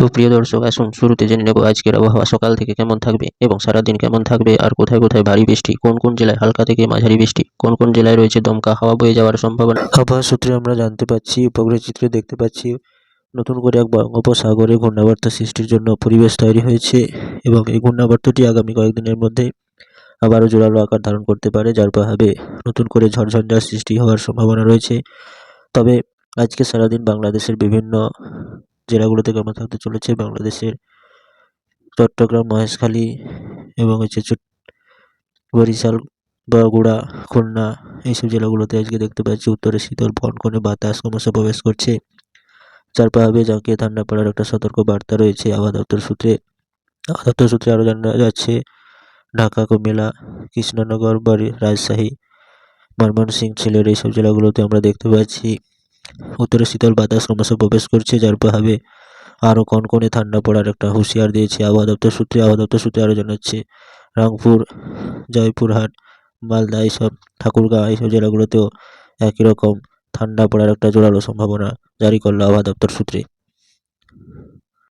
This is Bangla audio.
তো প্রিয় দর্শক, আসুন শুরুতে জেনে নেব আজকের আবহাওয়া সকাল থেকে কেমন থাকবে এবং সারাদিন কেমন থাকবে, আর কোথায় কোথায় ভারী বৃষ্টি, কোন কোন জেলায় হালকা থেকে মাঝারি বৃষ্টি, কোন কোন জেলায় রয়েছে দমকা হাওয়া বয়ে যাওয়ার সম্ভাবনা। আবহাওয়া সূত্রে আমরা জানতে পারছি, উপগ্রহ চিত্রে দেখতে পাচ্ছি নতুন করে এক বঙ্গোপসাগরে ঘূর্ণাবর্ত সৃষ্টির জন্য পরিবেশ তৈরি হয়েছে এবং এই ঘূর্ণাবর্তটি আগামী কয়েকদিনের মধ্যে আবারও জোরালো আকার ধারণ করতে পারে, যার প্রভাবে নতুন করে ঝড়ঝঞ্ঝার সৃষ্টি হওয়ার সম্ভাবনা রয়েছে। তবে আজকে সারাদিন বাংলাদেশের বিভিন্ন জেলাগুলোতে কেমন থাকতে চলেছে, বাংলাদেশের চট্টগ্রাম, মহেশখালী এবং বরিশাল, বগুড়া, খুলনা এইসব জেলাগুলোতে আজকে দেখতে পাচ্ছি উত্তরে শীতল কনকনে বাতাস ক্রমশ প্রবেশ করছে, যার প্রভাবে জাঁকিয়ে ঠান্ডা পড়ার একটা সতর্ক বার্তা রয়েছে আবহাওয়া দপ্তর সূত্রে আরও জানা যাচ্ছে ঢাকা, কুমিল্লা, কৃষ্ণনগর, রাজশাহী, ময়মনসিংহ, সিলেট এইসব জেলাগুলোতে আমরা দেখতে পাচ্ছি উত্তরে শীতল বাতাস ক্রমশ প্রবেশ করছে, যার প্রভাবে আরও কনকনে ঠান্ডা পড়ার একটা হুঁশিয়ার দিয়েছে আবহাওয়া দপ্তর সূত্রে আরও জানাচ্ছে রংপুর, জয়পুরহাট, মালদা এইসব, ঠাকুরগাঁও এইসব জেলাগুলোতেও একই রকম ঠান্ডা পড়ার একটা জোরালো সম্ভাবনা জারি করলো আবহাওয়া দপ্তর সূত্রে।